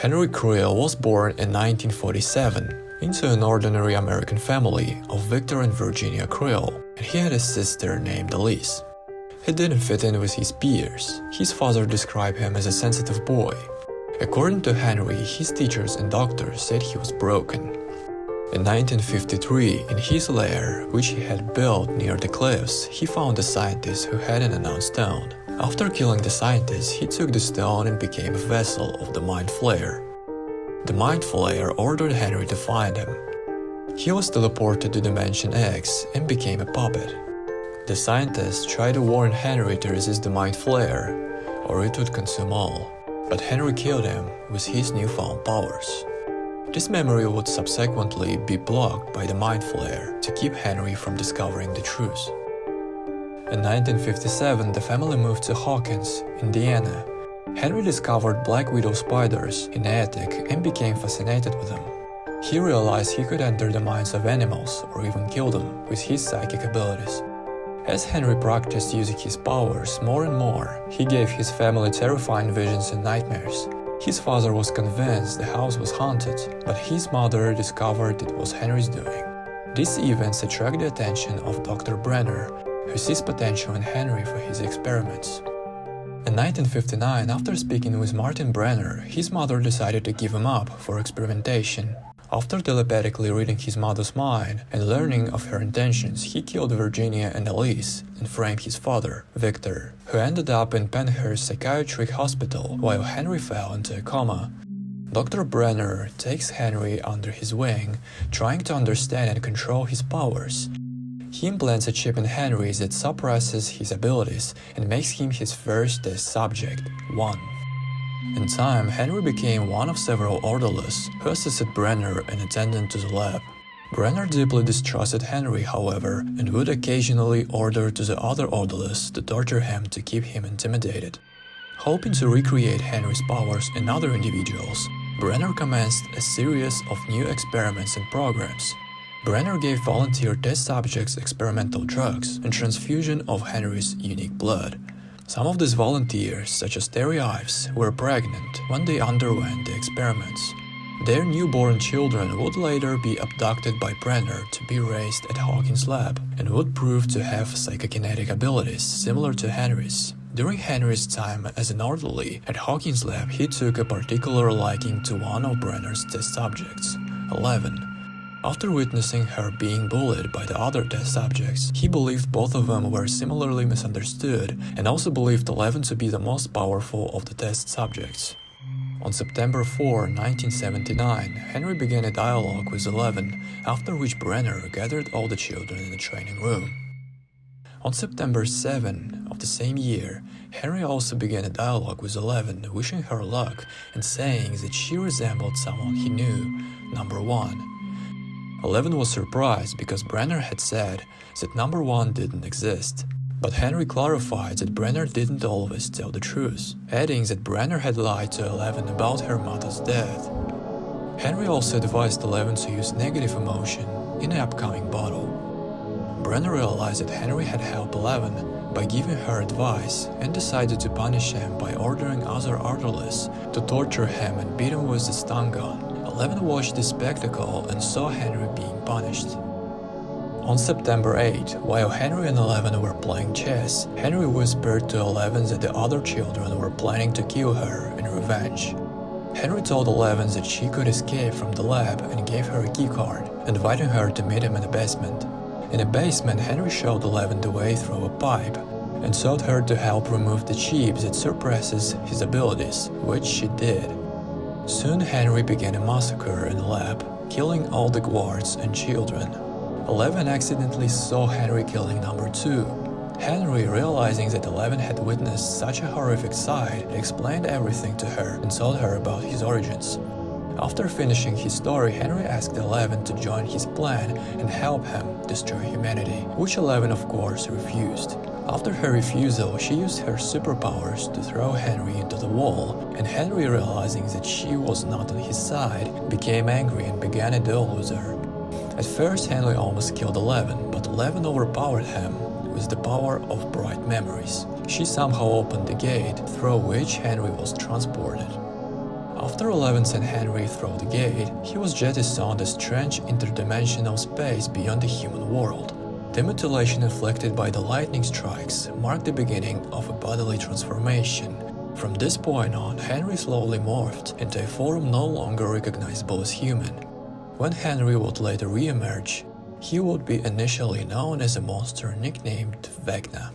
Henry Creel was born in 1947 into an ordinary American family of Victor and Virginia Creel, and he had a sister named Elise. He didn't fit in with his peers. His father described him as a sensitive boy. According to Henry, his teachers and doctors said he was broken. In 1953, in his lair, which he had built near the cliffs, he found a scientist who had an unknown stone. After killing the scientist, he took the stone and became a vessel of the Mind Flayer. The Mind Flayer ordered Henry to find him. He was teleported to Dimension X and became a puppet. The scientist tried to warn Henry to resist the Mind Flayer, or it would consume all. But Henry killed him with his newfound powers. This memory would subsequently be blocked by the Mind Flayer to keep Henry from discovering the truth. In 1957, the family moved to Hawkins, Indiana. Henry discovered black widow spiders in the attic and became fascinated with them. He realized he could enter the minds of animals or even kill them with his psychic abilities. As Henry practiced using his powers more and more, he gave his family terrifying visions and nightmares. His father was convinced the house was haunted, but his mother discovered it was Henry's doing. These events attract the attention of Dr. Brenner, who sees potential in Henry for his experiments. In 1959, after speaking with Martin Brenner, his mother decided to give him up for experimentation. After telepathically reading his mother's mind and learning of her intentions, he killed Virginia and Elise and framed his father, Victor, who ended up in Penhurst Psychiatric Hospital while Henry fell into a coma. Dr. Brenner takes Henry under his wing, trying to understand and control his powers. He implants a chip in Henry that suppresses his abilities and makes him his first test subject, 1. In time, Henry became one of several orderlies who assisted Brenner in attending to the lab. Brenner deeply distrusted Henry, however, and would occasionally order to the other orderlies to torture him to keep him intimidated. Hoping to recreate Henry's powers in other individuals, Brenner commenced a series of new experiments and programs. Brenner gave volunteer test subjects experimental drugs and transfusion of Henry's unique blood. Some of these volunteers, such as Terry Ives, were pregnant when they underwent the experiments. Their newborn children would later be abducted by Brenner to be raised at Hawkins Lab and would prove to have psychokinetic abilities similar to Henry's. During Henry's time as an orderly at Hawkins Lab, he took a particular liking to one of Brenner's test subjects, 11. After witnessing her being bullied by the other test subjects, he believed both of them were similarly misunderstood and also believed 11 to be the most powerful of the test subjects. On September 4, 1979, Henry began a dialogue with 11, after which Brenner gathered all the children in the training room. On September 7 of the same year, Henry also began a dialogue with 11, wishing her luck and saying that she resembled someone he knew, number 1. 11 was surprised because Brenner had said that number 1 didn't exist. But Henry clarified that Brenner didn't always tell the truth, adding that Brenner had lied to 11 about her mother's death. Henry also advised 11 to use negative emotion in the upcoming battle. Brenner realized that Henry had helped 11 by giving her advice and decided to punish him by ordering other orderlies to torture him and beat him with the stun gun. 11 watched this spectacle and saw Henry being punished. On September 8, while Henry and 11 were playing chess, Henry whispered to 11 that the other children were planning to kill her in revenge. Henry told 11 that she could escape from the lab and gave her a keycard, inviting her to meet him in the basement. In the basement, Henry showed 11 the way through a pipe and sought her to help remove the chip that suppresses his abilities, which she did. Soon Henry began a massacre in the lab, killing all the guards and children. 11 accidentally saw Henry killing number 2. Henry, realizing that 11 had witnessed such a horrific sight, explained everything to her and told her about his origins. After finishing his story, Henry asked 11 to join his plan and help him destroy humanity, which 11 of course refused. After her refusal, she used her superpowers to throw Henry into the wall, and Henry, realizing that she was not on his side, became angry and began a duel with her. At first, Henry almost killed 11, but 11 overpowered him with the power of bright memories. She somehow opened the gate, through which Henry was transported. After 11 sent Henry through the gate, he was jettisoned a strange interdimensional space beyond the human world. The mutilation inflicted by the lightning strikes marked the beginning of a bodily transformation. From this point on, Henry slowly morphed into a form no longer recognizable as human. When Henry would later re-emerge, he would be initially known as a monster nicknamed Vecna.